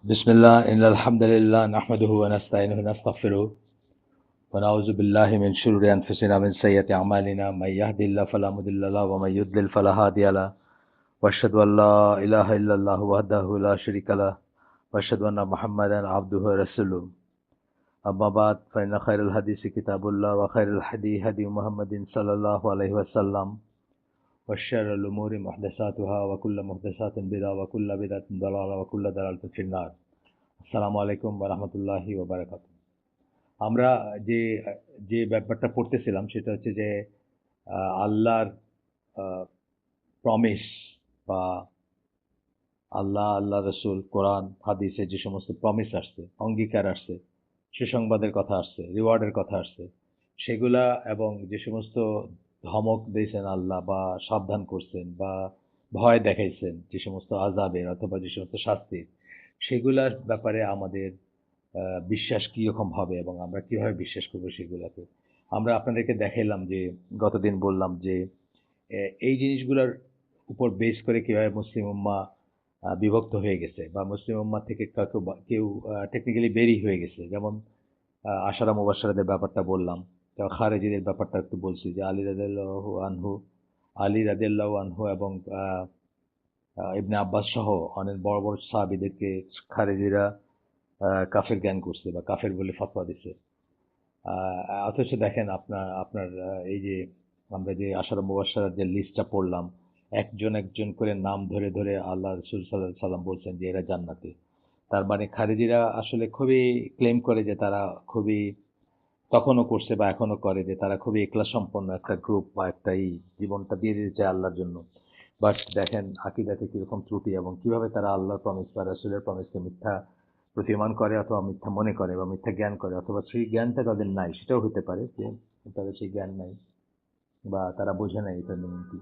بسم الله إن الحمد لله نحمده ونستعينه ونستغفره ونعوذ بالله من شرور أنفسنا ومن سيئات أعمالنا من يهد الله فلا مضل له ومن يضلل فلا هادي له وأشهد أن لا إله إلا الله وحده لا شريك له وأشهد أن محمدا عبده ورسوله أما بعد فإن خير الحديث كتاب الله وخير الهدي هدي محمد صلى الله عليه وسلم وشر الأمور محدثاتها وكل محدثات بدعة وكل بدعة ضلالة وكل ضلالة في النار আসসালামু আলাইকুম ওয়া রাহমাতুল্লাহি ওয়া বারাকাতুহু। আমরা যে যে ব্যাপারটা পড়তেছিলাম সেটা হচ্ছে যে আল্লাহর আ প্রমিস বা আল্লাহ রাসূল, কোরআন, হাদিসে যে সমস্ত প্রমিস আসছে, অঙ্গীকার আসছে, সুসংবাদের কথা আসছে, রিওয়ার্ডের কথা আসছে, সেগুলা এবং যে সমস্ত ধমক দিয়েছেন আল্লাহ বা সাবধান করছেন বা ভয় দেখাইছেন যে সমস্ত আযাবের অথবা যে সমস্ত শাস্তির, সেগুলার ব্যাপারে আমাদের বিশ্বাস কিরকম হবে এবং আমরা কিভাবে বিশ্বাস করব সেগুলাতে। আমরা আপনাদেরকে দেখাইলাম যে গতদিন বললাম যে এই জিনিসগুলোর উপর বেস করে কিভাবে মুসলিম উম্মাহ বিভক্ত হয়ে গেছে বা মুসলিম উম্মাহ থেকে কেউ টেকনিক্যালি বেরিয়ে হয়ে গেছে। যেমন আশারা মুবাশশারাদের ব্যাপারটা বললাম। তো খারেজিদের ব্যাপারটা একটু বলছি যে আলী রাদিয়াল্লাহু আনহু এবং ইবনে আব্বাস সহ অনেক বড় বড় সাহাবীদেরকে খারেজিরা কাফের জ্ঞান করছে বা কাফের বলে ফতোয়া দিছে। অথচ দেখেন আপনার আপনার এই যে আমরা যে আশারা মুবাশশারার যে লিস্টটা পড়লাম, একজন একজন করে নাম ধরে ধরে আল্লাহ রাসূল সাল্লাল্লাহু আলাইহি সাল্লাম বলছেন যে এরা জান্নাতি। তার মানে খারিজিরা আসলে খুবই ক্লেম করে যে তারা খুবই তখনও করছে বা এখনো করে যে তারা খুবই ইখলাস সম্পন্ন একটা গ্রুপ বা একটা জীবনটা দিয়ে দিতে চায় আল্লাহর জন্য। বাট দেখেন আকীদাতে কিরকম ত্রুটি এবং কিভাবে তারা আল্লাহর প্রমিস বা রাসূলের প্রমিসকে মিথ্যা প্রতিমান করে অথবা মিথ্যা মনে করে বা মিথ্যা জ্ঞান করে অথবা সেই জ্ঞানটা তাদের নাই, সেটাও হতে পারে যে তাদের সেই জ্ঞান নাই বা তারা বোঝে না এটার মিনিং কি।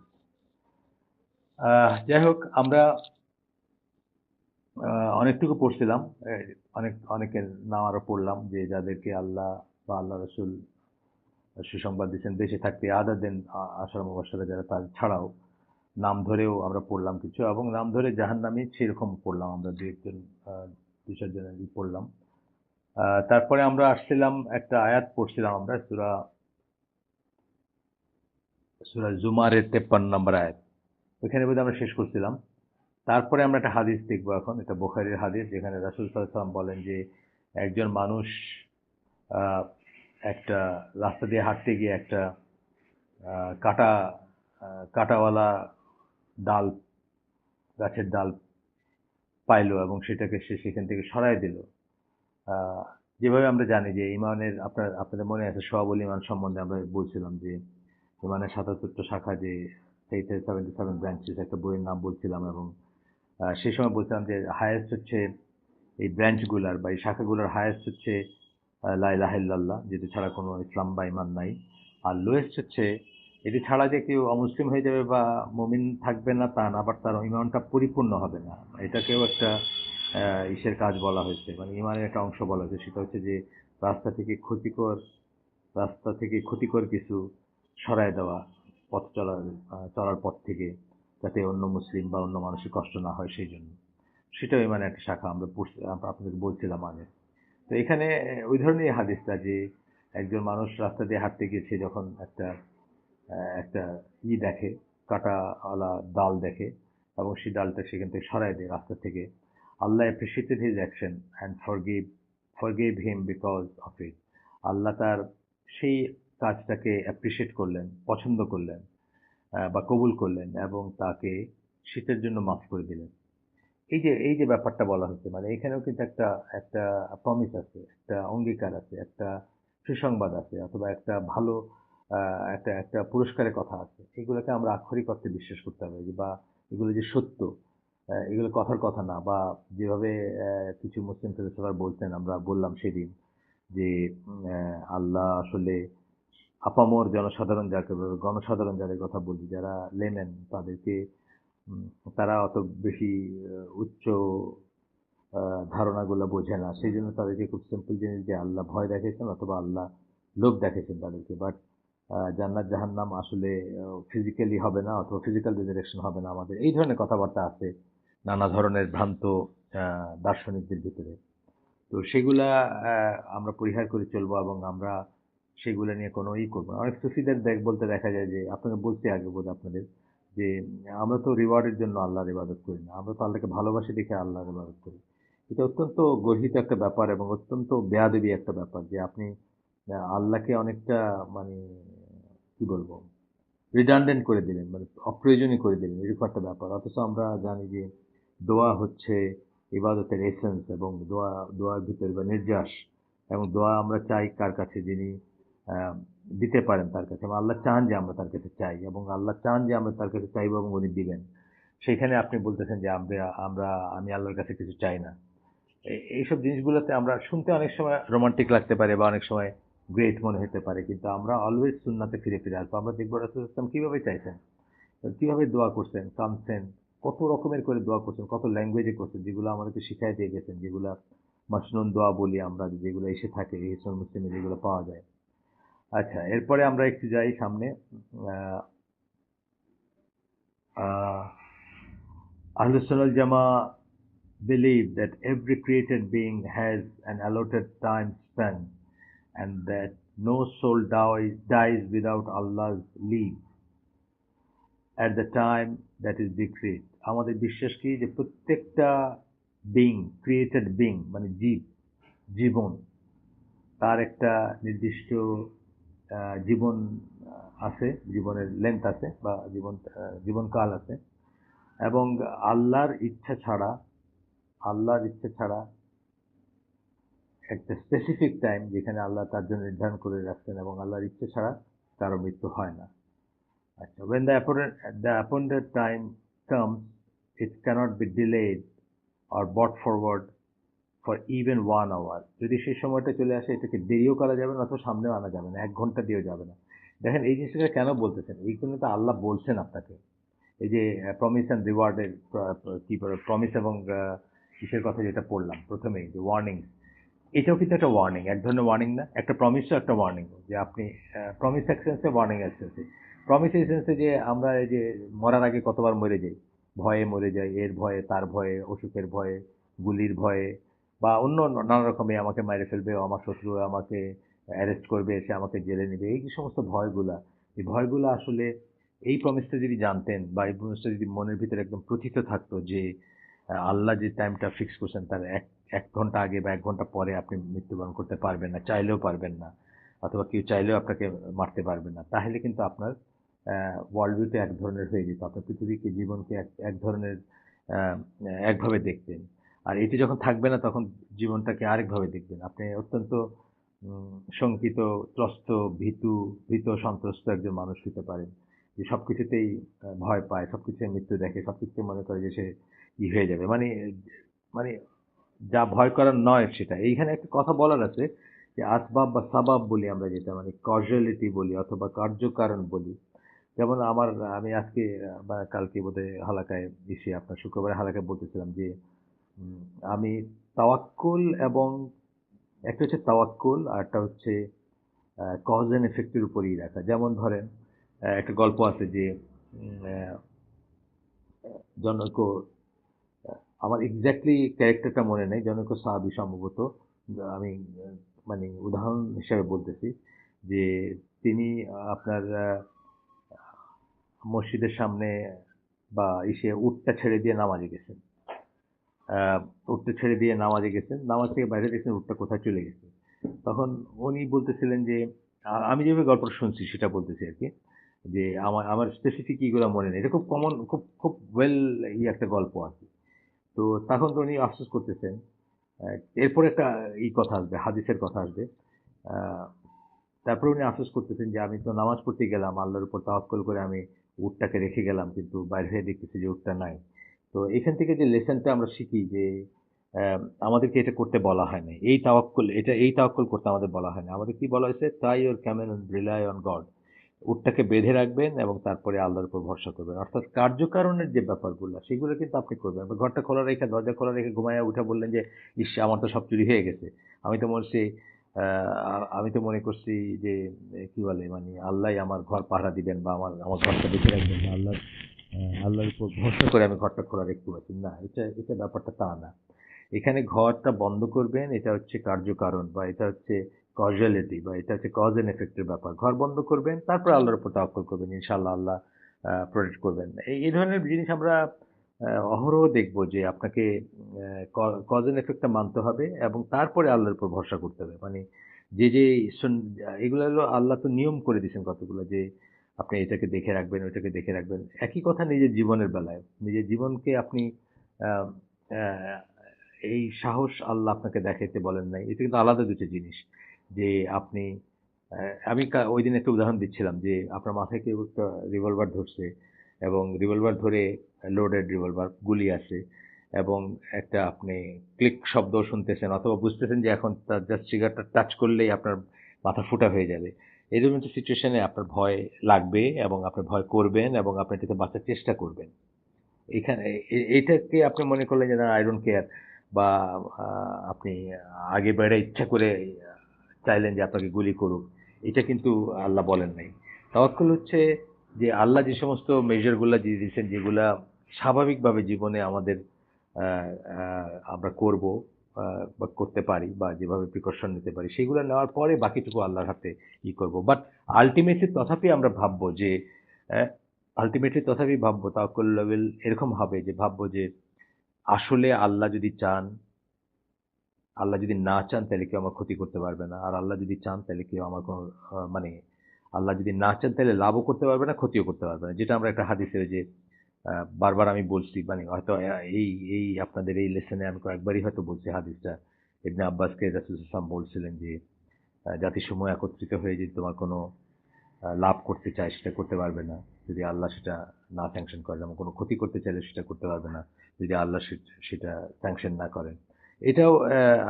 যাই হোক আমরা অনেকটুকু পড়ছিলাম। অনেকের নাম আরো পড়লাম যে যাদেরকে আল্লাহ বা আল্লাহ রাসূল সুসংবাদ দিয়েছেন বেঁচে থাকতে আদার দেন আশারা মুবাশশারা যারা তার ছাড়াও নাম ধরেও আমরা পড়লাম কিছু এবং নাম ধরে জাহান্নামী সেরকম পড়লাম আমরা দু একজন দুই চারজনের পড়লাম। তারপরে আমরা আসছিলাম একটা আয়াত পড়ছিলাম আমরা সূরা সূরা জুমারের 53 নম্বর আয়াত। ওইখানে বোধহয় আমরা শেষ করছিলাম। তারপরে আমরা একটা হাদিস দেখবো এখন, এটা বুখারীর হাদিস যেখানে রাসূল সাল্লাল্লাহু আলাইহি ওয়াসাল্লাম বলেন যে একজন মানুষ আহ, একটা রাস্তা দিয়ে হাঁটতে গিয়ে একটা কাটা কাটাওয়ালা ডাল, গাছের ডাল পাইলো এবং সেটাকে সে সেখান থেকে সরায় দিল। আহ, যেভাবে আমরা জানি যে ইমানের আপনাদের মনে আছে সোয়াবুল ইমান সম্বন্ধে আমরা বলছিলাম যে ইমানের ৭৭টা শাখা, যে 77 ব্রাঞ্চেস একটা বইয়ের নাম বলছিলাম এবং সেই সময় বলছিলাম যে হায়েস্ট হচ্ছে এই ব্রাঞ্চগুলার বা এই শাখাগুলোর হায়েস্ট হচ্ছে লা ইলাহা ইল্লাল্লাহ, যেটি ছাড়া কোনো ইসলাম বা ইমান নাই। আর লোয়েস্ট হচ্ছে এটি ছাড়া যে কেউ অমুসলিম হয়ে যাবে বা মুমিন থাকবে না তা না, আবার তার ইমানটা পরিপূর্ণ হবে না, এটাকেও একটা ইসের কাজ বলা হয়েছে, মানে ইমানের একটা অংশ বলা হয়েছে। সেটা হচ্ছে যে রাস্তা থেকে ক্ষতিকর ক্ষতিকর কিছু সরায় দেওয়া, চলার পথ থেকে, যাতে অন্য মুসলিম বা অন্য মানুষের কষ্ট না হয় সেই জন্য। সেটাও ইমানের একটা শাখা, আমরা আপনাদেরকে বলছিলাম আগে। তো এখানে ওই ধরনের হাদিসটা যে একজন মানুষ রাস্তা দিয়ে হাঁটতে গেছে, যখন একটা দেখে, কাঁটাওয়ালা ডাল দেখে এবং সেই ডালটা সেখান থেকে সরায় দেয় রাস্তা থেকে। Allah appreciated his action and forgive him because of it. আল্লাহ তার সেই কাজটাকে অ্যাপ্রিসিয়েট করলেন, পছন্দ করলেন বা কবুল করলেন এবং তাকে সেটার জন্য মাফ করে দিলেন। এই যে ব্যাপারটা বলা হচ্ছে, মানে এখানেও কিন্তু একটা একটা প্রমিস আছে, একটা অঙ্গীকার আছে, একটা সুসংবাদ আছে অথবা একটা ভালো একটা একটা পুরস্কারের কথা আছে। এগুলোকে আমরা আক্ষরিক অর্থে বিশ্বাস করতে হবে বা এগুলো যে সত্য, এগুলো কথার কথা না। বা যেভাবে কিছু মুসলিম ফিলোসফার বলতেন, আমরা বললাম সেদিন যে আল্লাহ আসলে আপামর জনসাধারণ যাকে বলে, গণসাধারণ যাদের কথা বলি, যারা লেমেন, তাদেরকে উম, তারা অত বেশি উচ্চ ধারণাগুলো বোঝে না, সেই জন্য তাদেরকে খুব সিম্পল জিনিস যে আল্লাহ ভয় দেখাইছেন অথবা আল্লাহ লোভ দেখাইছেন তাদেরকে। বাট জান্নাত জাহান্নাম আসলে ফিজিক্যালি হবে না অথবা ফিজিক্যাল রিজারেকশন হবে না, আমাদের এই ধরনের কথাবার্তা আছে। নানা ধরনের ভ্রান্ত দার্শনিকদের ভিতরে। তো সেগুলা আমরা পরিহার করে চলবো এবং আমরা সেগুলা নিয়ে কোনো করবো না। অনেক সুফিদের বলতে দেখা যায় যে, আপনাকে বলছি আগে বোধ আপনাদের, যে আমরা তো রিওয়ার্ডের জন্য আল্লাহর ইবাদত করি না। আমরা তো আল্লাহকে ভালোবাসি দেখে আল্লাহর ইবাদত করি। এটা অত্যন্ত গর্হিত একটা ব্যাপার এবং অত্যন্ত বেয়াদবি একটা ব্যাপার যে আপনি আল্লাহকে অনেকটা মানে কি বলবো রিডান্ডেন্ট করে দিলেন, মানে অপ্রয়োজনীয় করে দিলেন, এরকম একটা ব্যাপার। অথচ আমরা জানি যে দোয়া হচ্ছে ইবাদতের এসেন্স, এবং দোয়ার ভিতরে বা নির্যাস, এবং দোয়া আমরা চাই কার কাছে, যিনি আহ, দিতে পারেন তার কাছে, এবং আল্লাহ চান যে আমরা তার কাছে চাই, এবং আল্লাহ চান যে আমরা তার কাছে চাইবো এবং উনি দিবেন। সেখানে আপনি বলতেছেন যে আমি আল্লাহর কাছে কিছু চাই না। এইসব জিনিসগুলোতে আমরা শুনতে অনেক সময় রোমান্টিক লাগতে পারে বা অনেক সময় গ্রেট মনে হতে পারে, কিন্তু আমরা অলওয়েজ সুন্নাতে ফিরে ফিরে আসবো। আমরা দেখবো রাসূল সাল্লাল্লাহু আলাইহি ওয়াসাল্লাম কিভাবে চাইছেন, কিভাবে দোয়া করছেন, কাঁদছেন, কত রকমের করে দোয়া করছেন, কত ল্যাঙ্গুয়েজে করছেন, যেগুলো আমাদেরকে শিখাই দিয়ে গেছেন, যেগুলা মাসনুন দোয়া বলি আমরা, যেগুলো এসে থাকে ইসলাম মুসলিমে, যেগুলো পাওয়া যায়। আচ্ছা, এরপরে আমরা একটু যাই সামনে। আহ আহ আহলুস সুন্নাহ ওয়াল জামাআহ believe that every created being has an allotted time span, and that no soul dies without Allah's leave at the time that is decreed. আমাদের বিশ্বাস কি যে প্রত্যেকটা বিং, ক্রিয়েটেড বিং মানে জীবন, তার একটা নির্দিষ্ট জীবন আছে, জীবনের লেন্থ আছে বা জীবনকাল আছে, এবং আল্লাহর ইচ্ছা ছাড়া একটা স্পেসিফিক টাইম যেখানে আল্লাহ তার জন্য নির্ধারণ করে রাখছেন, এবং আল্লাহর ইচ্ছে ছাড়া কারো মৃত্যু হয় না। আচ্ছা, when the appointed time comes, it cannot be delayed or brought forward for even 1 hour. যদি সেই সময়টা চলে আসে, এটাকে দেরিও করা যাবে না অথবা সামনেও আনা যাবে না, 1 ঘন্টা দিয়েও যাবে না। দেখেন এই জিনিসটা কেন বলতেছেন, এই জন্য তো আল্লাহ বলছেন আপনাকে, এই যে প্রমিস অ্যান্ড রিওয়ার্ডের কি প্রমিস এবং কিসের কথা যেটা পড়লাম প্রথমেই, যে ওয়ার্নিং, এটাও কিন্তু একটা ওয়ার্নিং, এক ধরনের ওয়ার্নিং না? একটা প্রমিসও একটা ওয়ার্নিং, যে আপনি প্রমিস এক সেন্সে, ওয়ার্নিং এক সেন্সে। প্রমিস এই সেন্সে যে আমরা এই যে মরার আগে কতবার মরে যাই, ভয়ে মরে যাই, এর ভয়ে, তার ভয়ে, অসুখের ভয়ে, গুলির ভয়ে, বা অন্য নানা রকমে আমাকে মেরে ফেলবে, আমার শত্রু আমাকে অ্যারেস্ট করবে, সে আমাকে জেলে নেবে, এই যে সমস্ত ভয়গুলা, এই ভয়গুলো আসলে এই প্রমিসটা যদি জানতেন, বা এই প্রমিসটা যদি মনের ভিতরে একদম প্রথিত থাকতো যে আল্লাহ যে টাইমটা ফিক্স করছেন তার এক এক ঘন্টা আগে বা 1 ঘন্টা পরে আপনি মৃত্যুবরণ করতে পারবেন না, চাইলেও পারবেন না, অথবা কেউ চাইলেও আপনাকে মারতে পারবে না, তাহলে কিন্তু আপনার ওয়ার্ল্ড ভিউটা এক ধরনের হয়ে যেত, আপনার পৃথিবীকে, জীবনকে এক ধরনের আহ, একভাবে দেখতেন। আর এটি যখন থাকবে না, তখন জীবনটাকে আরেকভাবে দেখবেন। আপনি অত্যন্ত শঙ্কিত, ত্রস্ত, ভীত সন্ত্রস্ত একজন মানুষ হতে পারেন, যে সবকিছুতেই ভয় পায়, সবকিছুতে মৃত্যু দেখে, সবকিছুতে মনে করে যে সে হয়ে যাবে, মানে মানে যা ভয় করার নয় সেটা। এইখানে একটা কথা বলার আছে, যে আসবাব বা সাবাব বলি আমরা, যেটা মানে কজুয়ালিটি বলি অথবা কার্যকারণ বলি। যেমন আমি আজকে বা কালকে বোধহয় হালাকায় এসে, আপনার শুক্রবারে হালাকায় বলতেছিলাম যে উম, আমি তাওয়াক্কুল, এবং একটা হচ্ছে তাওয়াক্কুল আর একটা হচ্ছে কজ এন্ড এফেক্টের উপরেই রাখা। যেমন ধরেন একটা গল্প আছে যে উম, আহ, জনৈক, আমার এক্স্যাক্টলি ক্যারেক্টারটা মনে নেই, জনৈক সাহাবী সম্ভবত, আমি মানে উদাহরণ হিসেবে বলতেছি, যে তিনি আপনার মসজিদের সামনে বা উটটা ছেড়ে দিয়ে নামাজে গেছেন। উটটা ছেড়ে দিয়ে নামাজে গেছেন, নামাজ থেকে বাইরে দেখছেন উটটা কোথায় চলে গেছে। তখন উনি বলতেছিলেন যে, আমি যেভাবে গল্পটা শুনছি সেটা বলতেছি আর কি, যে আমার আমার স্পেসিফিক ইগুলো মনে নেই, এটা খুব কমন, খুব খুব ওয়েল একটা গল্প আর কি। তো তখন তো উনি আফসোস করতেছেন। আহ, এরপরে একটা কথা আসবে, হাদিসের কথা আসবে। আহ, তারপরে উনি আফসোস করতেছেন যে আমি তো নামাজ পড়তে গেলাম, আল্লাহর উপর তাওয়াক্কুল করে আমি উটটাকে রেখে গেলাম, কিন্তু বাইরে হয়ে দেখতেছি যে উটটা নাই। তো এখান থেকে যে লেসনটা আমরা শিখি যে আহ, আমাদেরকে এটা করতে বলা হয় না, এই তাওয়াক্কুল করতে আমাদের বলা হয় না। আমাদের কি বলা হয়েছে, try your camel and rely on God. উটটাকে বেঁধে রাখবেন এবং তারপরে আল্লাহর উপর ভরসা করবেন। অর্থাৎ কার্যকারণের যে ব্যাপারগুলো সেগুলো কিন্তু আপনি করবেন। ঘরটা খোলা রেখে, দরজা খোলা রেখে ঘুমায়া উঠে বললেন যে, ইস আমার তো সব চুরি হয়ে গেছে, আমি তো মনে আমি তো মনে করছি যে কি বলে মানে আল্লাহ আমার ঘর পাহারা দিবেন, বা আমার আমার ঘরটা বেঁচে রাখবেন, আল্লাহর উপর ভরসা করে আমি ঘরটা খোলা রাখতে পারছি না, এটা এটা ব্যাপারটা তা না। এখানে ঘরটা বন্ধ করবেন, এটা হচ্ছে কার্যকারণ বা এটা হচ্ছে কজালিটি বা এটা হচ্ছে কজ এন্ড এফেক্টের ব্যাপার। ঘর বন্ধ করবেন, তারপর আল্লাহর উপর তাওয়াক্কুল করবেন, ইনশাআল্লাহ আল্লাহ প্রোটেক্ট করবেন। এই ধরনের জিনিস আমরা অহরহ দেখব যে আপনাকে কজ এন্ড এফেক্টটা মানতে হবে এবং তারপরে আল্লাহর উপর ভরসা করতে হবে। মানে যে এগুলো হলো আল্লাহ তো নিয়ম করে দিয়েছেন কতগুলো, যে আপনি এটাকে দেখে রাখবেন, ওইটাকে দেখে রাখবেন। একই কথা নিজের জীবনের বেলায়। নিজের জীবনকে আপনি আহ, আহ, এই সাহস আল্লাহ আপনাকে দেখাইতে বলেন নাই। এটা কিন্তু আলাদা দুটো জিনিস। যে আপনি আমি ওই দিন একটা উদাহরণ দিচ্ছিলাম যে আপনার মাথায় কেউ একটা রিভলভার ধরছে এবং রিভলভার ধরে লোডেড রিভলভার গুলি আছে এবং একটা আপনি ক্লিক শব্দ শুনতেছেন অথবা বুঝতেছেন যে এখন তার জাস্ট ট্রিগারটা টাচ করলেই আপনার মাথা ফুটা হয়ে যাবে। এরকম একটা সিচুয়েশনে আপনার ভয় লাগবে এবং আপনি ভয় করবেন এবং আপনি এটাকে বাঁচার চেষ্টা করবেন। এখানে এটাকে আপনি মনে করলেন যে না আই ডোন্ট কেয়ার বা আপনি আগে বেড়ে ইচ্ছা করে চাইলেন যে আপনাকে গুলি করুক, এটা কিন্তু আল্লাহ বলেন নাই। তাওয়াক্কুল হচ্ছে যে আল্লাহ যে সমস্ত মেজারগুলো দিয়ে দিয়েছেন যেগুলা স্বাভাবিকভাবে জীবনে আমাদের আমরা করব বা করতে পারি বা যেভাবে প্রিকশন নিতে পারি সেগুলো নেওয়ার পরে বাকিটুকু আল্লাহর হাতে করব। বাট আলটিমেটলি তথাপি আমরা ভাববো যে আলটিমেটলি তথাপি ভাববো তাওয়াক্কুল লেভেল এরকম হবে যে ভাববো যে আসলে আল্লাহ যদি চান, আল্লাহ যদি না চান তাহলে কেউ আমার ক্ষতি করতে পারবে না। আর আল্লাহ যদি চান তাহলে কেউ আমার কোনো মানে আল্লাহ যদি না চান তাহলে লাভও করতে পারবে না, ক্ষতিও করতে পারবে না। যেটা আমরা একটা হাদিসে যে বারবার আমি বলছি, মানে হয়তো এই এই আপনাদের এই লেসনে আমি কয়েকবারই হয়তো বলছি হাদিসটা। ইবনে আব্বাসকে রাসূল সাল্লাল্লাহু আলাইহি ওয়াসাল্লাম বলছিলেন যে জাতিসমূহ একত্রিত হয়ে যদি তোমার কোনো লাভ করতে চায় সেটা করতে পারবে না যদি আল্লাহ সেটা না স্যাংশন করে, যেমন কোনো ক্ষতি করতে চাইলে সেটা করতে পারবে না যদি আল্লাহ সেটা স্যাংশন না করেন। এটাও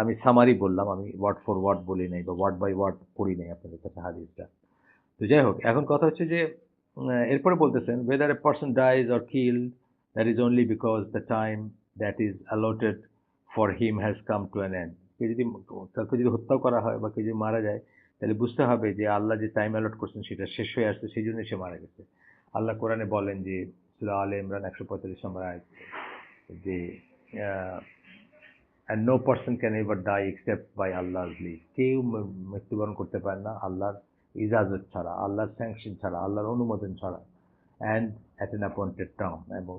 আমি সামারি বললাম, আমি ওয়ার্ড ফর ওয়ার্ড বলি নাই বা ওয়ার্ড বাই ওয়ার্ড পড়ি নাই আপনাদের কাছে হাদিসটা। তো যাই হোক, এখন কথা হচ্ছে যে এরপরে বলতেছেন whether a person dies or killed that is only because the time that is allotted for him has come to an end। কেউ যদি কাউকে যদি হত্যাও করা হয় বা কেউ যদি মারা যায় তাহলে বুঝতে হবে যে আল্লাহ যে টাইম অ্যালট করছেন সেটা শেষ হয়ে আসছে, সেই জন্য সে মারা গেছে। আল্লাহ কোরআনে বলেন যে সূরা আলে ইমরান 145 নম্বর আয়াত যে আহ, and no person can ever die except by Allah's leave। কেউ মৃত্যুবরণ করতে পারে না আল্লাহর ইজাজত ছাড়া, আল্লাহর স্যাংশন ছাড়া, আল্লাহর অনুমোদন ছাড়া। And at an appointed term, এবং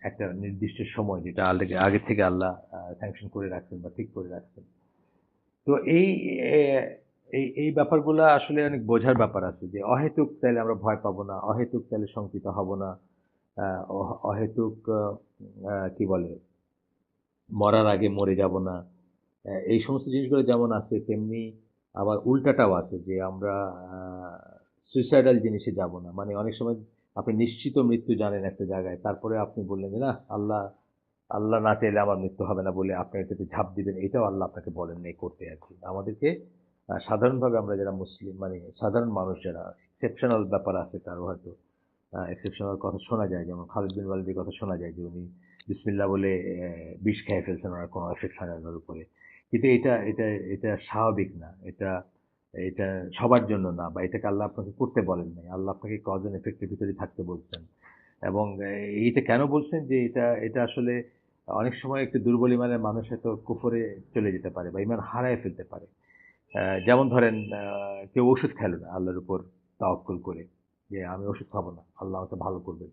একটা নির্দিষ্ট সময় যেটা আগে থেকে আল্লাহ স্যাংশন করে রাখছেন বা ঠিক করে রাখছেন। তো এই ব্যাপারগুলো আসলে অনেক বোঝার ব্যাপার আছে যে অহেতুক তাইলে আমরা ভয় পাবো না, অহেতুক তাইলে শঙ্কিত হব না, অহেতুক কি বলে মরার আগে মরে যাব না। এই সমস্ত জিনিসগুলো যেমন আছে তেমনি আবার উল্টাটাও আছে যে আমরা সুইসাইডাল জিনিসে যাব না। মানে অনেক সময় আপনি নিশ্চিত মৃত্যু জানেন একটা জায়গায়, তারপরে আপনি বললেন যে না আল্লাহ আল্লাহ না চাইলে আমার মৃত্যু হবে না বলে আপনি এটাতে ঝাঁপ দিবেন, এটাও আল্লাহ আপনাকে বলেন নেই করতে আর কি। আমাদেরকে সাধারণভাবে আমরা যারা মুসলিম মানে সাধারণ মানুষ যারা এক্সেপশনাল ব্যাপার আছে কারো হয়তো এক্সেপশনাল কথা শোনা যায়, যেমন খালিদ বিন ওয়ালিদের কথা শোনা যায় যে উনি বিসমিল্লাহ বলে বিষ খেয়ে ফেলছেন, ওনার কোনো এফেক্ট হয় না ওনার উপরে। কিন্তু এটা স্বাভাবিক না, এটা এটা সবার জন্য না, বা এটাকে আল্লাহ আপনাকে করতে বলেন নাই। আল্লাহ আপনাকে কজ এন্ড এফেক্টের ভিতরে থাকতে বলছেন। এবং এইটা কেন বলছেন যে এটা এটা আসলে অনেক সময় একটু দুর্বল ইমানের মানুষ হয়তো কুফরে চলে যেতে পারে বা ইমান হারায় ফেলতে পারে। যেমন ধরেন কেউ ওষুধ খেলো না আল্লাহর উপর তাওয়াক্কুল করে যে আমি ওষুধ খাবো না, আল্লাহ আমাকে ভালো করবেন।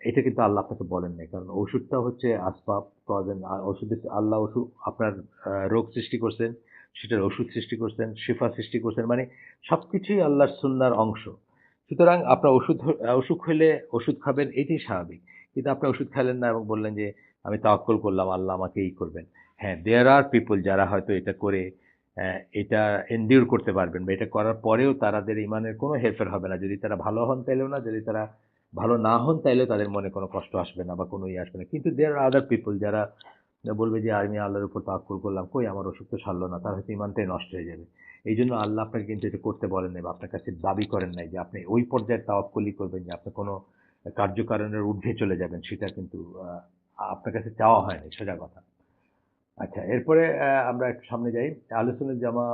এটা কিন্তু আল্লাহ আপনাকে বলেন নাই, কারণ ওষুধটা হচ্ছে আসবাব কজেন। ওষুধে আল্লাহ ওষুধ আপনার রোগ সৃষ্টি করছেন, সেটার ওষুধ সৃষ্টি করছেন, শিফা সৃষ্টি করছেন, মানে সবকিছুই আল্লাহর সুন্নাহর অংশ। সুতরাং আপনার অসুখ হইলে ওষুধ খাবেন, এটাই স্বাভাবিক। কিন্তু আপনি ওষুধ খেলেন না এবং বললেন যে আমি তাওয়াক্কুল করলাম আল্লাহ আমাকে এই করবেন। হ্যাঁ, দেয়ার আর পিপল যারা হয়তো এটা করে এটা এনডিউর করতে পারবেন বা এটা করার পরেও তাদের ইমানের কোনো হেরফের হবে না। যদি তারা ভালো হন তাইলেও না, যদি তারা ভালো না হন তাইলেও তাদের মনে কোনো কষ্ট আসবে না বা কোনো আসবে না। কিন্তু দেয়ার আর আদার পিপল যারা বলবে যে আমি আল্লাহর উপর তাওয়াক্কুল করলাম, কই আমার অসুখ তো সারলো না, তার হয়তো ইমানটাই নষ্ট হয়ে যাবে। এই জন্য আল্লাহ আপনাকে কিন্তু এটা করতে বলেন নাই বা আপনার কাছে দাবি করেন নাই যে আপনি ওই পর্যায়ে তাওয়াক্কুলই করবেন, যে আপনি কোনো কার্যকারণের ঊর্ধ্বে চলে যাবেন, সেটা কিন্তু আপনার কাছে চাওয়া হয়নি, সোজা কথা। আচ্ছা, এরপরে আমরা একটু সামনে যাই। আহলে সুন্নাত জামা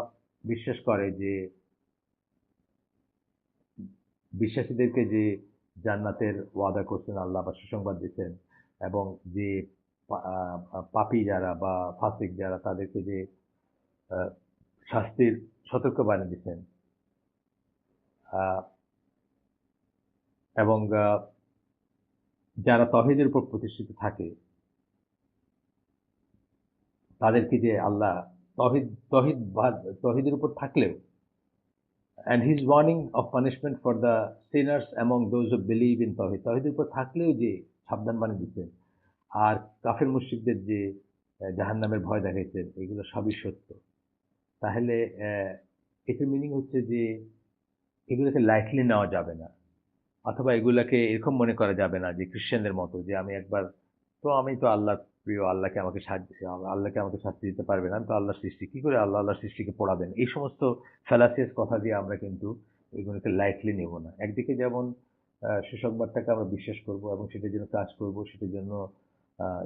বিশ্বাস করে যে বিশ্বাসীদেরকে যে জান্নাতের ওয়াদা করছেন আল্লাহ বা সুসংবাদ দিচ্ছেন, এবং যে পাপী যারা বা ফাসিক যারা তাদেরকে যে আহ, শাস্তির সতর্কবাণী দিচ্ছেন, আহ, এবং যারা তৌহিদের উপর প্রতিষ্ঠিত থাকে তাদেরকে যে আল্লাহ তহিদ তহিদ তহিদের উপর থাকলেও, and his warning of punishment for the sinners among those who believe in তহিদ, তহিদের উপর থাকলেও যে সাবধান বাণী দিচ্ছেন, আর কাফের মুশরিকদের যে জাহান্নামের ভয় দেখাইছেন, এগুলো সবই সত্য। তাহলে এটার মিনিং হচ্ছে যে এগুলোকে লাইটলি নেওয়া যাবে না, অথবা এগুলাকে এরকম মনে করা যাবে না যে খ্রিস্টানদের মতো যে আমি তো আল্লাহর প্রিয়, আল্লাহকে আমাকে শাস্তি দিতে পারবে না, আমি তো আল্লাহর সৃষ্টি, কি করে আল্লাহর সৃষ্টিকে পোড়াবেন, এই সমস্ত ফ্যালাসিয়াস কথা দিয়ে আমরা কিন্তু এগুলোকে লাইটলি নেব না। একদিকে যেমন সুসংবাদটাকে আমরা বিশ্বাস করব এবং সেটার জন্য কাজ করব, সেটার জন্য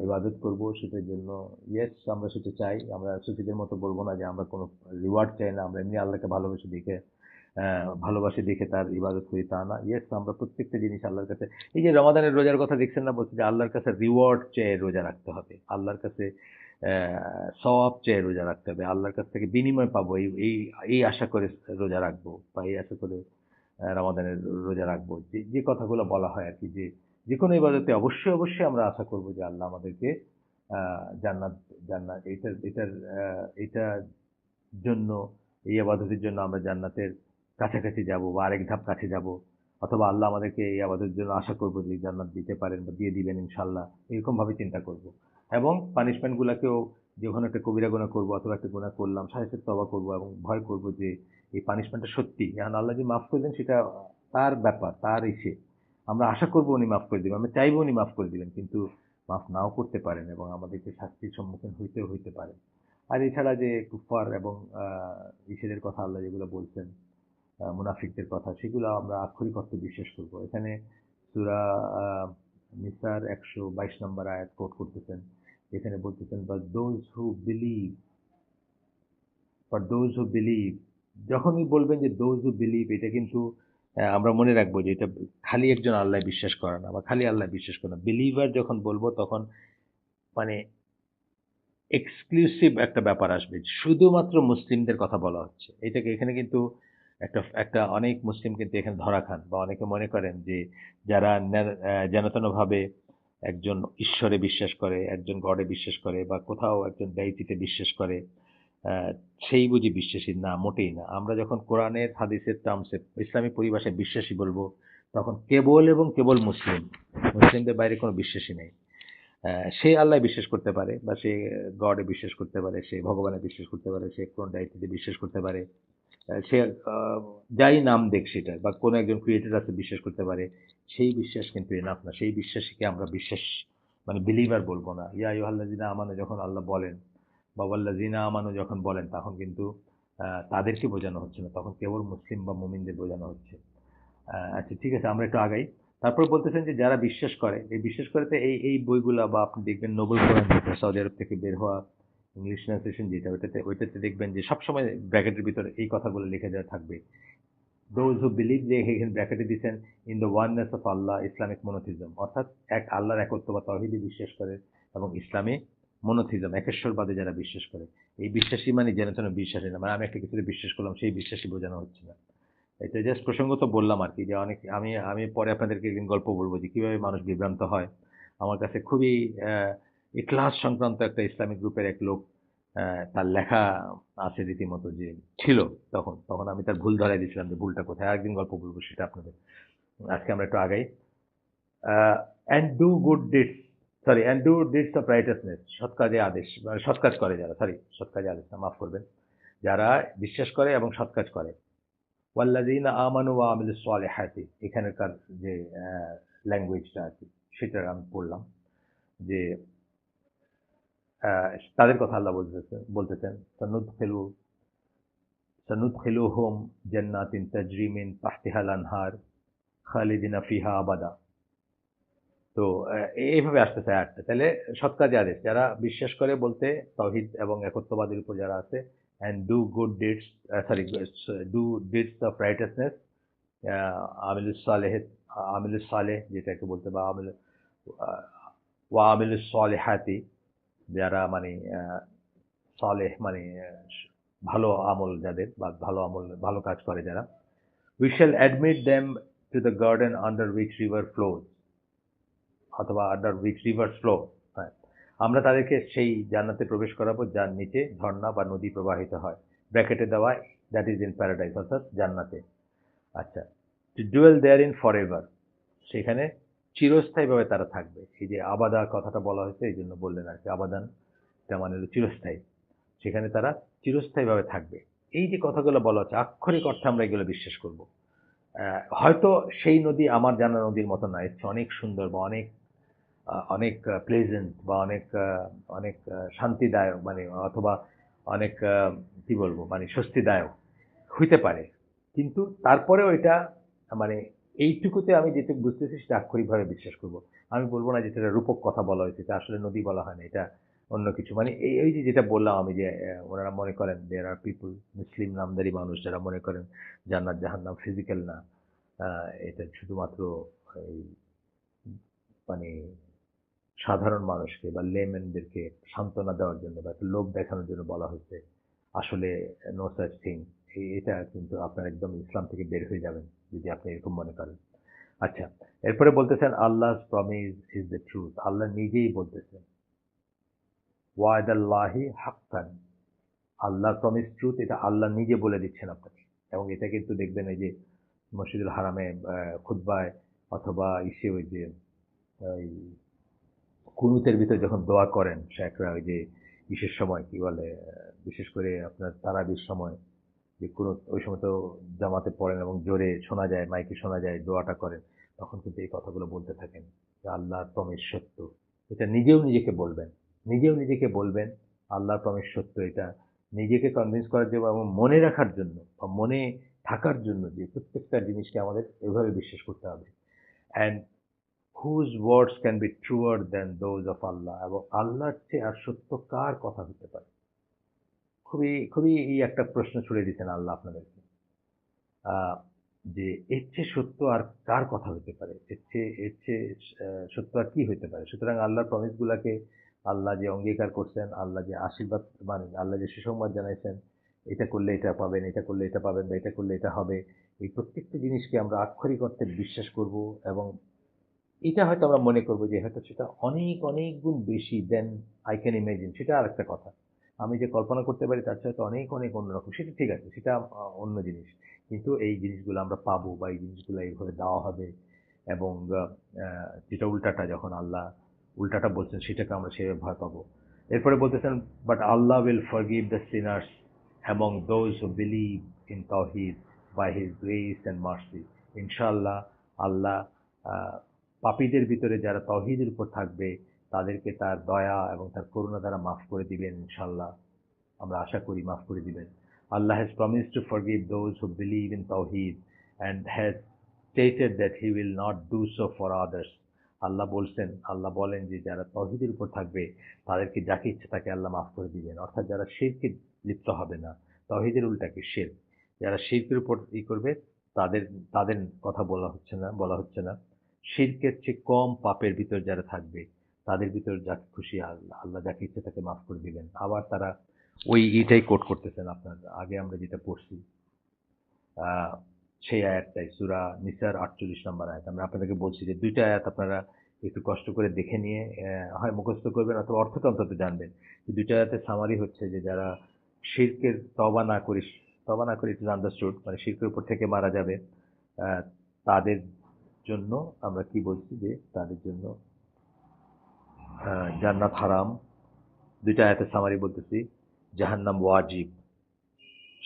ইবাদত করব, সেটার জন্য ইয়েস আমরা সেটা চাই। আমরা সুফিদের মতো বলবো না যে আমরা কোনো রিওয়ার্ড চাই না, আমরা এমনি আল্লাহকে ভালোবাসি দেখে তার ইবাদত করি, তা না। ইয়েস, আমরা প্রত্যেকটা জিনিস আল্লাহর কাছে, এই যে রমাদানের রোজার কথা দেখছেন না, বলছে যে আল্লাহর কাছে রিওয়ার্ড চেয়ে রোজা রাখতে হবে, আল্লাহর কাছে সওয়াব চেয়ে রোজা রাখতে হবে, আল্লাহর কাছ থেকে বিনিময় পাবো, এই এই এই আশা করে রোজা রাখবো, বা এই আশা করে রমাদানের রোজা রাখবো, যে যে কথাগুলো বলা হয় আর কি, যে যে কোনো ইবাদতে অবশ্যই অবশ্যই আমরা আশা করবো যে আল্লাহ আমাদেরকে জান্নাত জান্নাত এটার জন্য, এই আবাদতের জন্য আমরা জান্নাতের কাছাকাছি যাব বা আরেক ধাপ কাছে যাব, অথবা আল্লাহ আমাদেরকে এই আবাদতের জন্য আশা করবো যে জান্নাত দিতে পারেন বা দিয়ে দিবেন ইনশাল্লাহ, এরকম ভাবে চিন্তা করব। এবং পানিশমেন্ট গুলাকেও, যখন একটা কবিরা গুনাহ করবো অথবা একটা গুনাহ করলাম, সাথে সাথে তওবা করবো এবং ভয় করবো যে এই পানিশমেন্টটা সত্যি, এখন আল্লাহ যে মাফ করে দেন সেটা তার ব্যাপার, তার ইসে, আমরা আশা করবো উনি মাফ করে দিবেন, আমরা চাইবো উনি মাফ করে দিবেন, কিন্তু মাফ নাও করতে পারেন এবং আমাদেরকে শাস্তির সম্মুখীন হইতে পারে। আর এছাড়া যে কুফফার এবং ইসেদের কথা আল্লাহ যেগুলো বলছেন, মুনাফিকদের কথা, সেগুলো আমরা আক্ষরিক অর্থে বিশ্বাস করব। এখানে সূরা নিসার 122 নম্বর আয়াত কোট করতেছেন, এখানে বলতেছেন বাট দোজ হু বিলিভ, যখনই বলবেন যে দোজ হু বিলিভ, এটা কিন্তু আমরা মনে রাখবো যে এটা খালি একজন আল্লাহ বিশ্বাস করে না, বা খালি আল্লাহ বিশ্বাস করে না। বিলিভার যখন বলবো তখন মানে এক্সক্লুসিভ একটা ব্যাপার আসবে, শুধুমাত্র মুসলিমদের কথা বলা হচ্ছে। এটাকে এখানে কিন্তু একটা একটা অনেক মুসলিম কিন্তু এখানে ধরা খান, বা অনেকে মনে করেন যে যারা যেনতেনভাবে একজন ঈশ্বরে বিশ্বাস করে, একজন গডে বিশ্বাস করে, বা কোথাও একজন ব্যক্তিতে বিশ্বাস করে, আহ, সেই বুঝি বিশ্বাসী, না, মোটেই না। আমরা যখন কোরআনের হাদিসের টার্মসে ইসলামী পরিভাষায় বিশ্বাসী বলবো, তখন কেবল এবং কেবল মুসলিমদের বাইরে কোনো বিশ্বাসী নেই। সে আল্লাহ বিশ্বাস করতে পারে, বা সে গডে বিশ্বাস করতে পারে, সে ভগবানে বিশ্বাস করতে পারে, সে কোন ডাইটিতে বিশ্বাস করতে পারে, সে যাই নাম দেখ সেটা, বা কোনো একজন ক্রিয়েটর আছে বিশ্বাস করতে পারে, সেই বিশ্বাস কিন্তু এনাফ না। সেই বিশ্বাসীকে আমরা বিশ্বাস মানে বিলিভার বলবো না। ইয়া আইয়ুহাল্লাযিনা আমানু যখন আল্লাহ বলেন, বা ওয়াল্লাযিনা আমানু যখন বলেন, তখন কিন্তু তাদেরকে বোঝানো হচ্ছে না, তখন কেবল মুসলিম বা মুমিনদের বোঝানো হচ্ছে। আচ্ছা, ঠিক আছে, আমরা একটু আগাই। তারপর বলতেছেন যে যারা বিশ্বাস করে, এই বিশ্বাস করে তো এই এই বইগুলা, বা আপনি দেখবেন নোবেল কোরআন যেটা সৌদি আরব থেকে বের হওয়া ইংলিশ ট্রান্সলেশন যেটা, ওইটাতে দেখবেন যে সবসময় ব্র্যাকেটের ভিতরে এই কথাগুলো লিখে দেওয়া থাকবে। দোজ হু বিলিভ, যে এখানে ব্র্যাকেটে দিচ্ছেন, in the oneness of Allah Islamic monotheism, অর্থাৎ এক আল্লাহর একত্ব বা তৌহিদে বিশ্বাস করে, এবং ইসলামে মনোথিজম একেশ্বরবাদে যারা বিশ্বাস করে। এই বিশ্বাসী মানে যেন তেন বিশ্বাসী না, মানে আমি একটা কিছুতে বিশ্বাস করলাম সেই বিশ্বাসী বোঝানো হচ্ছে না। এটা জাস্ট প্রসঙ্গত বললাম আর কি, যে অনেক আমি আমি পরে আপনাদেরকে একদিন গল্প বলবো যে কিভাবে মানুষ বিভ্রান্ত হয়। আমার কাছে খুবই ইখলাস সংক্রান্ত একটা ইসলামিক গ্রুপের এক লোক, তার লেখা আছে রীতিমতো, যে ছিল, তখন তখন আমি তার ভুল ধরাই দিয়েছিলাম যে ভুলটা কোথায়। একদিন গল্প বলবো সেটা আপনাদের। আজকে আমরা একটু আগাই। And do good deeds, and do deeds of righteousness, সৎ কাজে আদেশ, মানে সৎ কাজ করে যারা, সৎ কাজে আদেশ না, মাফ করবেন, যারা বিশ্বাস করে এবং সৎ কাজ করে। ওয়াল্লাযীনা আমানু ওয়া আমিলুস সালিহাতি, এখানকার যে ল্যাঙ্গুয়েজটা আর কি, সেটা আমি পড়লাম, যে তাদের কথা আল্লাহ বলতেছেন সানুদখিলুহুম জান্নাতিন তাজরি মিন তাহতিহাল আনহার খালিদিনা ফিহা আবাদা। তো এইভাবে আসতেছে আয়াতটা। তাহলে সৎ কাজে আদেশ, যারা বিশ্বাস করে বলতে তাওহীদ এবং একত্ববাদের উপর যারা আছে, and do good deeds, do deeds of righteousness, আমিলুস সালেহ, আমিলুস সালেহ যেটাকে বলতে, বা আমিল ওয়া আমিলুস সলিহাতি, যারা মানে সালেহ মানে ভালো আমল যাদের, বা ভালো আমল ভালো কাজ করে যারা, we shall admit them to the garden under which river flows, অথবা under which rivers flow। হ্যাঁ, আমরা তাদেরকে সেই জান্নাতে প্রবেশ করাবো যার নিচে ঝর্ণা বা নদী প্রবাহিত হয়, ব্র্যাকেটে দেওয়া দ্যাট ইজ ইন প্যারাডাইস, অর্থাৎ জান্নাতে। আচ্ছা, to dwell there in forever, সেখানে চিরস্থায়ীভাবে তারা থাকবে। এই যে আবাদা কথাটা বলা হয়েছে এই জন্য বললেন আর কি, আবাদান তার মানে হলো চিরস্থায়ী, সেখানে তারা চিরস্থায়ীভাবে থাকবে। এই যে কথাগুলো বলা হচ্ছে আক্ষরিক অর্থে আমরা এগুলো বিশ্বাস করব। হয়তো সেই নদী আমার জানা নদীর মতো না, এর চেয়ে অনেক সুন্দর বা অনেক অনেক প্লেজেন্ট বা অনেক অনেক শান্তিদায়ক, মানে অথবা অনেক কি বলবো মানে স্বস্তিদায়ক হইতে পারে, কিন্তু তারপরেও এটা মানে এইটুকুতে আমি যেটুকু বুঝতেছি সেটা আক্ষরিকভাবে বিশ্বাস করব। আমি বলবো না যে এটা রূপক কথা বলা হয়েছে, এটা আসলে নদী বলা হয় না, এটা অন্য কিছু। মানে এই যে যেটা বললাম আমি যে ওনারা মনে করেন দেয়ার আর পিপুল, মুসলিম নামধারী মানুষ যারা মনে করেন জান্নাত জাহান্নাম ফিজিক্যাল না, এটা শুধুমাত্র এই মানে সাধারণ মানুষকে বা লেমেনদেরকে সান্ত্বনা দেওয়ার জন্য বা একটা লোভ দেখানোর জন্য বলা হচ্ছে, আসলে নো সাচ থিং। এটা কিন্তু আপনার একদম ইসলাম থেকে বের হয়ে যাবেন যদি আপনি এরকম মনে করেন। আচ্ছা, এরপরে বলতেছেন Allah's promise is the truth, আল্লাহ নিজেই বলতেছেন ওয়াদাল্লাহি হাক্কান, আল্লাহর প্রমিস ট্রুথ, এটা আল্লাহ নিজে বলে দিচ্ছেন আপনাকে। এবং এটা কিন্তু দেখবেন এই যে মসজিদুল হারামে খুতবায় অথবা ইসে ওই যে ওই কুনুতের ভিতরে যখন দোয়া করেন শেখরা, ওই যে বিশেষ সময় কি বলে বিশেষ করে আপনার তারাবির সময় যে কুনুত, ওই সময় তো জামাতে পড়েন এবং জোরে শোনা যায়, মাইকে শোনা যায়, দোয়াটা করেন, তখন কিন্তু এই কথাগুলো বলতে থাকেন যে আল্লাহর প্রমিস সত্য। এটা নিজেও নিজেকে বলবেন, নিজেও নিজেকে বলবেন আল্লাহর প্রমিস সত্য। এটা নিজেকে কনভিন্স করার জন্য এবং মনে রাখার জন্য বা মনে থাকার জন্য যে প্রত্যেকটা জিনিসকে আমাদের এভাবে বিশ্বাস করতে হবে। And whose words can be truer than those of Allah, এবং আল্লাহর চেয়ে আর সত্য কার কথা হতে পারে। খুবই খুবই এই একটা প্রশ্ন ছুড়ে দিচ্ছেন আল্লাহ আপনাদেরকে, আহ, যে এর চেয়ে সত্য আর কার কথা হতে পারে, এর চেয়ে সত্য আর কি হতে পারে। সুতরাং আল্লাহর প্রমিস গুলাকে আল্লাহ যে অঙ্গীকার করছেন, আল্লাহ যে আশীর্বাদ মানে আল্লাহ যে সুসংবাদ জানাইছেন, এটা করলে এটা পাবেন, এটা করলে এটা পাবেন, বা এটা করলে এটা হবে, এই প্রত্যেকটা জিনিসকে আমরা আক্ষরিক অর্থে বিশ্বাস করব। এবং এটা হয়তো আমরা মনে করবো যে হয়তো সেটা অনেক অনেক গুণ বেশি দেন আই ক্যান ইমেজিন, সেটা আর একটা কথা। আমি যে কল্পনা করতে পারি তার সাথে অনেক অনেক অন্যরকম, সেটা ঠিক আছে, সেটা অন্য জিনিস। কিন্তু এই জিনিসগুলো আমরা পাবো বা এই জিনিসগুলো এইভাবে দেওয়া হবে, এবং যেটা উল্টাটা, যখন আল্লাহ উল্টাটা বলছেন সেটাকে আমরা সেভাবে ভয় পাবো। এরপরে বলতেছেন but Allah will forgive the sinners among those who believe in তাওহীদ by his grace and mercy. ইনশাআল্লাহ আল্লাহ পাপীদের ভিতরে যারা তাওহীদের উপর থাকবে তাদেরকে তার দয়া এবং তার করুণা দ্বারা মাফ করে দিবেন ইনশাআল্লাহ। আমরা আশা করি মাফ করে দিবেন। আল্লাহ has promised to forgive those who believe in Tawheed and has stated that he will not do so for others। আল্লাহ বলছেন, আল্লাহ বলেন যে যারা তাওহীদের উপর থাকবে তাদেরকে যাকে ইচ্ছে তাকে আল্লাহ মাফ করে দিবেন, অর্থাৎ যারা শিরকে লিপ্ত হবে না। তাওহীদের উল্টা কি শিরক, যারা শিরকের উপর করবে তাদের তাদের কথা বলা হচ্ছে না। শিরকের চেয়ে কম পাপের ভিতর যারা থাকবে তাদের ভিতর যাকে খুশি আল্লাহ আল্লাহ যাকে ইচ্ছে তাকে মাফ করে দিবেন। আবার তারা ওই এটাই কোট করতেছেন আপনার আগে আমরা যেটা পড়ছি, আহ, সেই আয়াতটাই, সূরা নিসার 48 নম্বর আয়াত। আমরা আপনাদেরকে বলছি যে দুইটা আয়াত আপনারা একটু কষ্ট করে দেখে নিয়ে হয় মুখস্থ করবেন অথবা অর্থটা অন্তত জানবেন। দুইটা আয়াতের সামারি হচ্ছে যে যারা শিরকের তওবা না করি ইট ইজ আন্ডারস্টুড, মানে শিরকের উপর থেকে মারা যাবে, তাদের জন্য আমরা কি বলছি যে তাদের জন্য জান্নাত হারাম। দুইটা আয়াতের সামারি বলতেছি, জাহান্নাম ওয়াজিব।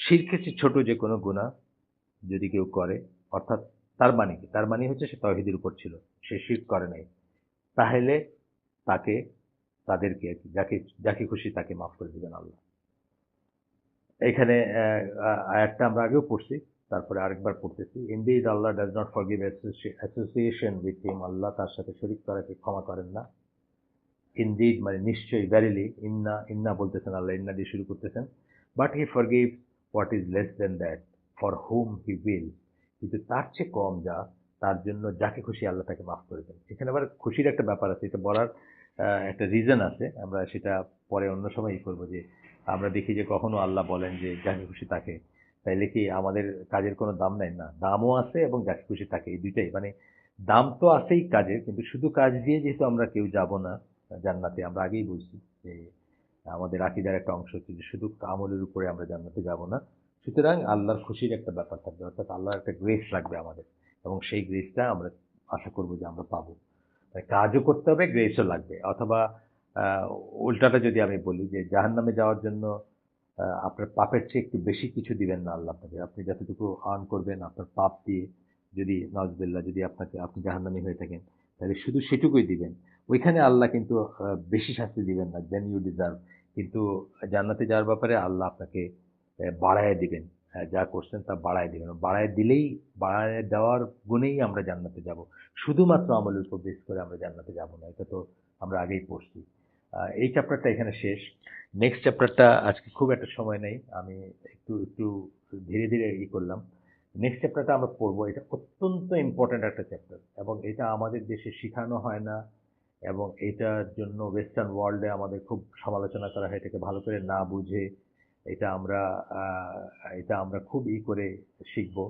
শিরকের চেয়ে ছোট যে কোনো গুনাহ যদি কেউ করে, অর্থাৎ তার মানে কি, তার মানে হচ্ছে সে তাওহীদের উপর ছিল, সে শিরক করে নাই, তাহলে তাকে তাদেরকে আর কি যাকে যাকে খুশি তাকে মাফ করে দিবেন আল্লাহ। এখানে আয়াতটা আমরা আগেও পড়ছি, তারপরে আরেকবার পড়তেছি। Indeed Allah does not forgive association with him, আল্লাহ তার সাথে শরীক করাকে ক্ষমা করেন না। ইনডিড মানে নিশ্চয়ই, ভ্যারিলি, ইন্না ইন্না বলতেছেন আল্লাহ, ইন্না দিয়ে শুরু করতেছেন। But he forgive what is less than that for hmm he will, কিন্তু তার চেয়ে কম যা, তার জন্য যাকে খুশি আল্লাহ তাকে মাফ করে দেন। এখানে আবার খুশির একটা ব্যাপার আছে, এটা বলার একটা রিজন আছে, আমরা সেটা পরে অন্য সময় করবো। যে আমরা দেখি যে কখনো আল্লাহ বলেন যে যাকে খুশি তাকে, তাইলে কি আমাদের কাজের কোনো দাম নাই? না, দামও আছে এবং যাকে খুশি তাকে, এই দুইটাই। মানে দাম তো আছেই কাজের, কিন্তু শুধু কাজ দিয়ে যেহেতু আমরা কেউ যাব না জান্নাতে, আমরা আগেই বলছি যে আমাদের আকীদার একটা অংশ হচ্ছে যে শুধু আমলের উপরে আমরা জান্নাতে যাব না। সুতরাং আল্লাহর খুশির একটা ব্যাপার থাকবে, অর্থাৎ আল্লাহর একটা গ্রেস লাগবে আমাদের, এবং সেই গ্রেসটা আমরা আশা করবো যে আমরা পাবো। কাজও করতে হবে, গ্রেসও লাগবে। অথবা আহ, উল্টাটা যদি আমি বলি যে জাহান্নামে যাওয়ার জন্য আপনার পাপের চেয়ে একটু বেশি কিছু দিবেন না আল্লাহ আপনাকে। আপনি যতটুকু আর্ন করবেন আপনার পাপ দিয়ে, যদি নজবিল্লাহ যদি আপনি জাহান্নামী হয়ে থাকেন, তাহলে শুধু সেটুকুই দিবেন। ওইখানে আল্লাহ কিন্তু বেশি শাস্তি দিবেন না দেন ইউ ডিজার্ভ। কিন্তু জান্নাতে যাওয়ার ব্যাপারে আল্লাহ আপনাকে বাড়ায় দিবেন। যা করছেন তা বাড়ায় দিবেন। বাড়ায় দিলেই, বাড়ায় দেওয়ার গুণেই আমরা জান্নাতে যাব। শুধুমাত্র আমলের উপর বেস করে আমরা জান্নাতে যাব না, এটা তো আমরা আগেই পড়ছি। এই চ্যাপ্টারটা এখানে শেষ। নেক্সট চ্যাপ্টারটা আজকে খুব একটা সময় নেই, আমি একটু একটু ধীরে ধীরে করলাম। নেক্সট চ্যাপ্টারটা আমরা পড়বো, এটা অত্যন্ত ইম্পর্ট্যান্ট একটা চ্যাপ্টার, এবং এটা আমাদের দেশে শেখানো হয় না, এবং এটার জন্য ওয়েস্টার্ন ওয়ার্ল্ডে আমাদের খুব সমালোচনা করা হয় এটাকে ভালো করে না বুঝে। এটা আমরা আহ, এটা আমরা খুব করে শিখবো,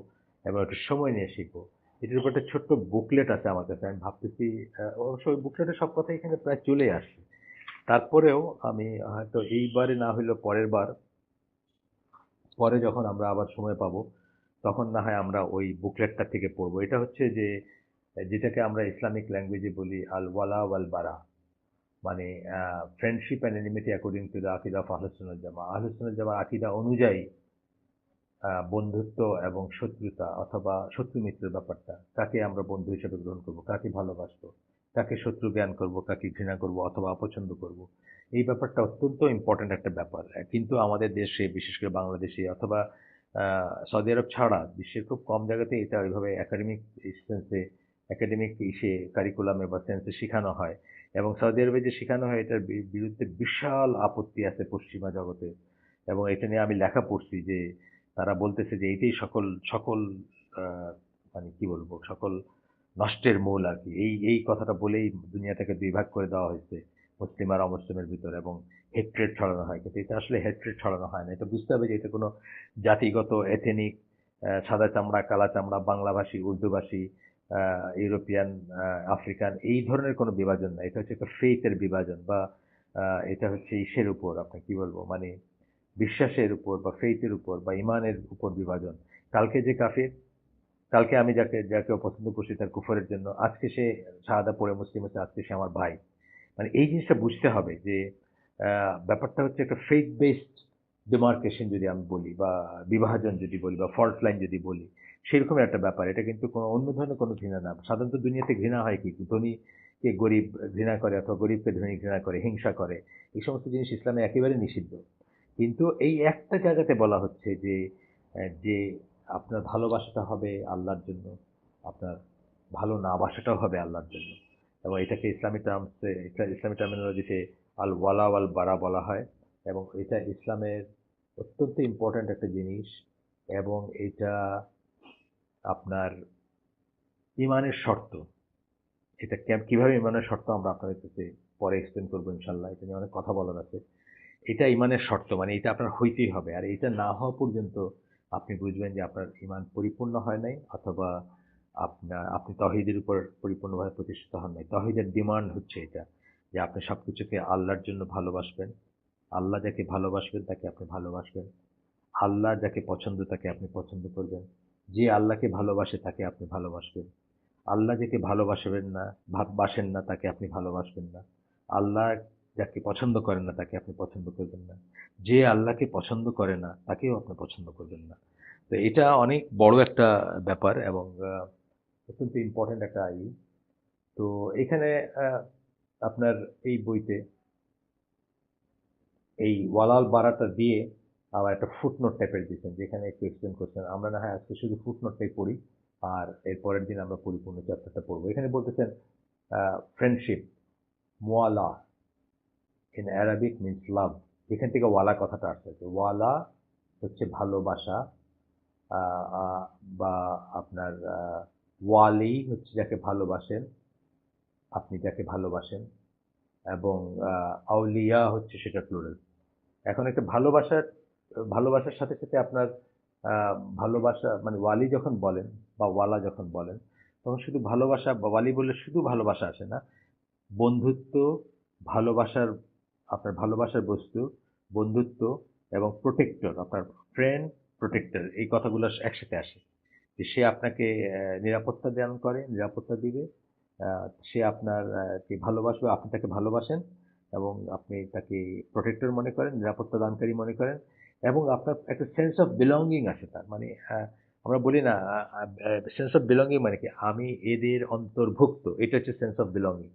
এবং একটু সময় নিয়ে শিখবো। এটার উপর একটা ছোট্ট বুকলেট আছে আমার কাছে, আমি ভাবতেছি অবশ্য ওই বুকলেটের সব কথা এখানে প্রায় চলে আসছে। তারপরেও আমি হয়তো এইবারে না হইলেও পরের বার, পরে যখন আমরা আবার সময় পাবো, তখন না হয় আমরা ওই বুকলেটটা থেকে পড়বো। এটা হচ্ছে যে যেটাকে আমরা ইসলামিক ল্যাঙ্গুয়েজে বলি আল ওয়ালা ওয়াল বারা, মানে friendship and enmity according to the আকিদা of আহলুস Sunnah wall Jumah. আহলুস Sunnah wall Jumah আকিদা অনুযায়ী বন্ধুত্ব এবং শত্রুতা অথবা শত্রু মিত্রের ব্যাপারটা, কাকে আমরা বন্ধু হিসেবে গ্রহণ করব, কাকে ভালোবাসবো, কাকে শত্রু জ্ঞান করব, কাকে ঘৃণা করব অথবা অপছন্দ করব, এই ব্যাপারটা অত্যন্ত ইম্পর্ট্যান্ট একটা ব্যাপার। কিন্তু আমাদের দেশে, বিশেষ করে বাংলাদেশে অথবা সৌদি আরব ছাড়া বিশ্বের খুব কম জায়গাতে এটা ওইভাবে একাডেমিক সেন্সে, একাডেমিক ইসে কারিকুলামে বা সেন্সে শেখানো হয়। এবং সৌদি আরবে যে শেখানো হয় এটার বিরুদ্ধে বিশাল আপত্তি আছে পশ্চিমা জগতে। এবং এটা নিয়ে আমি লেখা পড়ছি যে তারা বলতেছে যে এইটাই সকল সকল আহ, মানে কি বলবো, সকল নষ্টের মূল আর কি। এই কথাটা বলেই দুনিয়াটাকে দুই ভাগ করে দেওয়া হয়েছে মুসলিম আর অমুসলিমের ভিতর, এবং হেট্রেড ছড়ানো হয়। কিন্তু এটা আসলে হেট্রেড ছড়ানো হয় না, এটা বুঝতে হবে যে এটা কোনো জাতিগত এথেনিক, সাদা চামড়া কালা চামড়া, বাংলাভাষী উর্দুভাষী, ইউরোপিয়ান, আফ্রিকান, এই ধরনের কোনো বিভাজন না। এটা হচ্ছে একটা ফেইথের বিভাজন, বা এটা হচ্ছে ইসের উপর, আপনার কি বলবো, মানে বিশ্বাসের উপর বা ফেইথের উপর বা ইমানের উপর বিভাজন। কালকে যে কাফির, কালকে আমি যাকে যাকে অপছন্দ করছি তার কুফরের জন্য, আজকে সে শাহাদা পড়ে মুসলিম হচ্ছে, আজকে সে আমার ভাই। মানে এই জিনিসটা বুঝতে হবে যে ব্যাপারটা হচ্ছে একটা ফেইথ বেসড ডিমার্কেশন যদি আমি বলি, বা বিভাজন যদি বলি, বা ফল্ট লাইন যদি বলি, সেরকম একটা ব্যাপার। এটা কিন্তু কোনো অন্য ধরনের কোনো ঘৃণা না। সাধারণত দুনিয়াতে ঘৃণা হয় কি, ধনীকে গরিব ঘৃণা করে অথবা গরিবকে ধনী ঘৃণা করে, হিংসা করে, এই সমস্ত জিনিস ইসলামে একেবারে নিষিদ্ধ। কিন্তু এই একটা জায়গাতে বলা হচ্ছে যে যে আপনার ভালোবাসাটা হবে আল্লাহর জন্য, আপনার ভালো না বাসাটাও হবে আল্লাহর জন্য। এবং এটাকে ইসলামী টার্মসে, ইসলামী টার্মিনোলজিতে আল ওয়ালা ওয়াল বারা বলা হয়। এবং এটা ইসলামের অত্যন্ত ইম্পর্ট্যান্ট একটা জিনিস। এবং এটা আপনার ইমানের শর্ত। এটা কিভাবে ইমানের শর্ত আমরা আপনাদের কাছে পরে এক্সপ্লেন করবো ইনশাল্লাহ, এটা নিয়ে অনেক কথা বলার আছে। এটা ইমানের শর্ত, মানে এটা আপনার হইতেই হবে। আর এটা না হওয়া পর্যন্ত আপনি বুঝবেন যে আপনার ইমান পরিপূর্ণ হয় নাই, অথবা আপনি তৌহিদের উপর পরিপূর্ণভাবে প্রতিষ্ঠিত হন নাই। তৌহিদের ডিমান্ড হচ্ছে এটা, যে আপনি সবকিছুকে আল্লাহর জন্য ভালোবাসবেন। আল্লাহ যাকে ভালোবাসবেন তাকে আপনি ভালোবাসবেন। আল্লাহ যাকে পছন্দ তাকে আপনি পছন্দ করবেন। যে আল্লাহকে ভালোবাসে তাকে আপনি ভালোবাসবেন। আল্লাহ যাকে ভালোবাসবেন না, বাসেন না, তাকে আপনি ভালোবাসবেন না। আল্লাহ যাকে পছন্দ করেন না তাকে আপনি পছন্দ করবেন না। যে আল্লাহকে পছন্দ করে না তাকেও আপনি পছন্দ করবেন না। তো এটা অনেক বড় একটা ব্যাপার, এবং অত্যন্ত ইম্পর্টেন্ট একটা তো এখানে আহ, আপনার এই বইতে এই ওয়ালাল বারাটা দিয়ে আবার একটা ফুটনোট টাইপের দিচ্ছেন, যেখানে একটু এক্সপ্লেন করছেন। আমরা না হয় আজকে শুধু ফুটনোটটাই পড়ি, আর এর পরের দিন আমরা পরিপূর্ণ চ্যাপ্টারটা পড়বো। এখানে বলতেছেন ফ্রেন্ডশিপ, মোয়ালা ইন অ্যারাবিক মিন্স লাভ। এখান থেকে ওয়ালা কথাটা আসছে। ওয়ালা হচ্ছে ভালোবাসা, আহ, আহ, বা আপনার ওয়ালি হচ্ছে যাকে ভালোবাসেন, আপনি যাকে ভালোবাসেন। এবং আউলিয়া হচ্ছে সেটা প্লুরাল। এখন একটা ভালোবাসার সাথে সাথে আপনার ভালোবাসা মানে ওয়ালি যখন বলেন বা ওয়ালা যখন বলেন, তখন শুধু ভালোবাসা বা ওয়ালি বললে শুধু ভালোবাসা আসে না। বন্ধুত্ব, ভালোবাসার আপনার ভালোবাসার বস্তু, বন্ধুত্ব এবং প্রোটেক্টর, আপনার ফ্রেন্ড, প্রোটেক্টর এই কথাগুলো একসাথে আসে। যে সে আপনাকে নিরাপত্তা দান করে, নিরাপত্তা দিবে। সে আপনার কে ভালোবাসবে, আপনি তাকে ভালোবাসেন এবং আপনি তাকে প্রোটেক্টর মনে করেন, নিরাপত্তা দানকারী মনে করেন এবং আপনার একটা সেন্স অফ বিলঙ্গিং আছে তার। মানে আমরা বলি না সেন্স অফ বিলঙ্গিং মানে কি আমি এদের অন্তর্ভুক্ত, এটা হচ্ছে সেন্স অফ বিলঙ্গিং।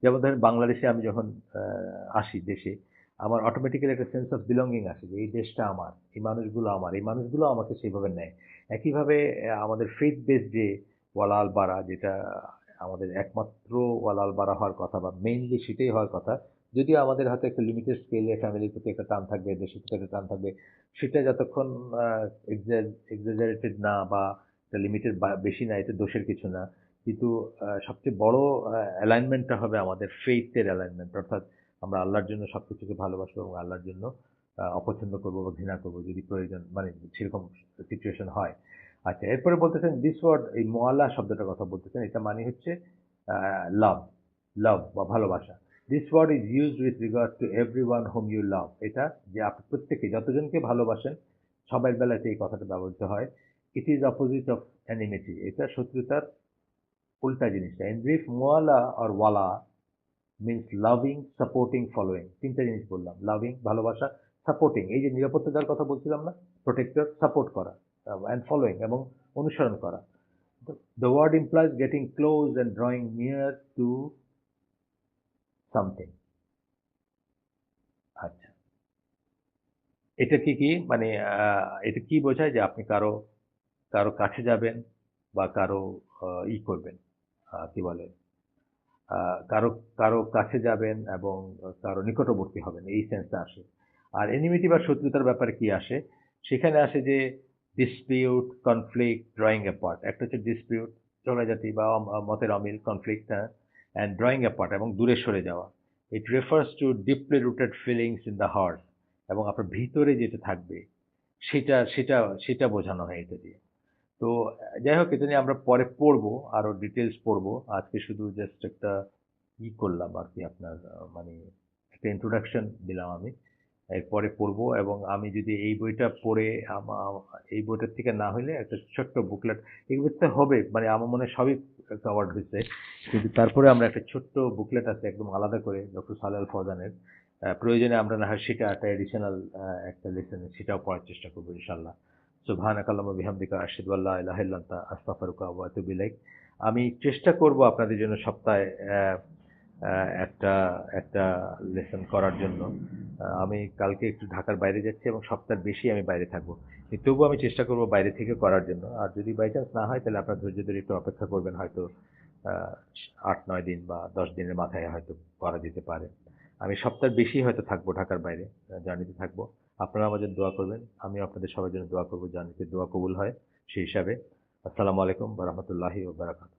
যেমন ধরেন বাংলাদেশে আমি যখন আসি দেশে, আমার অটোমেটিক্যালি একটা সেন্স অফ বিলঙ্গিং আসে যে এই দেশটা আমার, এই মানুষগুলো আমার, এই মানুষগুলো আমাকে সেইভাবে নেয়। একইভাবে আমাদের ফেইথ বেস যে ওয়ালাল বারা, যেটা আমাদের একমাত্র ওয়ালাল বারা হওয়ার কথা বা মেইনলি সেটাই হওয়ার কথা, যদিও আমাদের হাতে একটা লিমিটেড স্কেলে ফ্যামিলির প্রতি একটা টান থাকবে, দেশের প্রতি একটা টান থাকবে, সেটা যতক্ষণ এক্সাজারেটেড না বা লিমিটেড বেশি না, এতে দোষের কিছু না। কিন্তু সবচেয়ে বড় অ্যালাইনমেন্টটা হবে আমাদের ফেইথের অ্যালাইনমেন্ট, অর্থাৎ আমরা আল্লাহর জন্য সবকিছুকে ভালোবাসবো এবং আল্লাহর জন্য অপছন্দ করবো বা ঘৃণা করবো যদি প্রয়োজন মানে সেরকম সিচুয়েশন হয়। আচ্ছা, এরপরে বলতেছেন দিস ওয়ার্ড, এই মোয়াল্লা শব্দটার কথা বলতেছেন, এটা মানে হচ্ছে লাভ, লাভ বা ভালোবাসা। This word is used with regard to everyone whom you love. এটা যে আপনি প্রত্যেকে যতজনকে ভালোবাসেন সবার বেলাতে এই কথাটা ব্যবহৃত হয়। ইট ইজ অপোজিট অফ অ্যানিমিটি, এটা শত্রুতার উল্টা জিনিসটা। ইন ব্রিফ, মোয়ালা অর ওয়ালা মিন্স লাভিং, সাপোর্টিং, ফলোয়িং। তিনটা জিনিস বললাম, লাভিং ভালোবাসা, সাপোর্টিং এই যে নিরাপত্তা দেওয়ার কথা বলছিলাম না, প্রোটেক্টর, সাপোর্ট করা, অ্যান্ড ফলোয়িং এবং অনুসরণ করা। The word implies getting close and drawing near to something. আচ্ছা, এটা কি মানে এটা কি বোঝায় যে আপনি কারো কারো কাছে যাবেন বা কারো করবেন, কি বলে, কারো কারো কাছে যাবেন এবং কারো নিকটবর্তী হবেন, এই সেন্সটা আসে। আর এনিমিটি বা শত্রুতার ব্যাপারে কি আসে, সেখানে আসে যে ডিসপিউট, কনফ্লিক্ট, ড্রয়িং অ্যাপার্ট। একটা হচ্ছে ডিসপিউট, ঝগড়াঝাটি বা মতের অমিল, কনফ্লিক্ট, হ্যাঁ, অ্যান্ড ড্রয়িং অ্যাপার্ট এবং দূরে সরে যাওয়া। It refers to deeply rooted feelings in the heart, এবং আপনার ভিতরে যেটা থাকবে সেটা সেটা সেটা বোঝানো হয় এটা দিয়ে। তো যাই হোক, এটা নিয়ে আমরা পরে পড়বো, আরো ডিটেলস পড়বো। আজকে শুধু জাস্ট একটা করলাম আর কি, আপনার মানে একটা ইন্ট্রোডাকশন দিলাম আমি। এরপরে পড়বো এবং আমি যদি এই বইটা পড়ে এই বইটার থেকে না হলে একটা ছোট্ট বুকলেট, এই বইটা হবে মানে আমার মনে হয় সবই কভার্ড হয়েছে, কিন্তু তারপরে আমরা একটা ছোট্ট বুকলেট আছে একদম আলাদা করে ডক্টর সালেহ আল ফওজানের, প্রয়োজনে আমরা না হয় সেটা একটা এডিশনাল একটা লেসন সেটাও পড়ার চেষ্টা করবো ইনশাল্লাহ। সুবহানাকা আল্লাহুম্মা ওয়া বিহামদিকা আশহাদু আল্লা ইলাহা ইল্লা আনতা আস্তাগফিরুকা ওয়া আতুবু ইলাইক। আমি চেষ্টা করব আপনাদের জন্য সপ্তাহে একটা একটা লেসন করার জন্য। আমি কালকে একটু ঢাকার বাইরে যাচ্ছি এবং সপ্তাহের বেশি আমি বাইরে থাকবো। কিন্তু তবুও আমি চেষ্টা করব বাইরে থেকে করার জন্য। আর যদি বাই চান্স না হয় তাহলে আপনার ধৈর্য ধরে একটু অপেক্ষা করবেন, হয়তো আ ৮-৯ দিন বা ১০ দিনের মাথায় হয়তো করা যেতে পারে। আমি সপ্তাহের বেশি হয়তো থাকবো ঢাকার বাইরে, জার্নিতে থাকবো। আপনারা আমার জন্য দোয়া করবেন। আমিও আপনাদের সবার জন্য দোয়া করব, জার্নিতে দোয়া কবুল হয় সেই হিসাবে। আসসালামু আলাইকুম ওয়া রাহমাতুল্লাহি ওয়া বারাকাতুহু।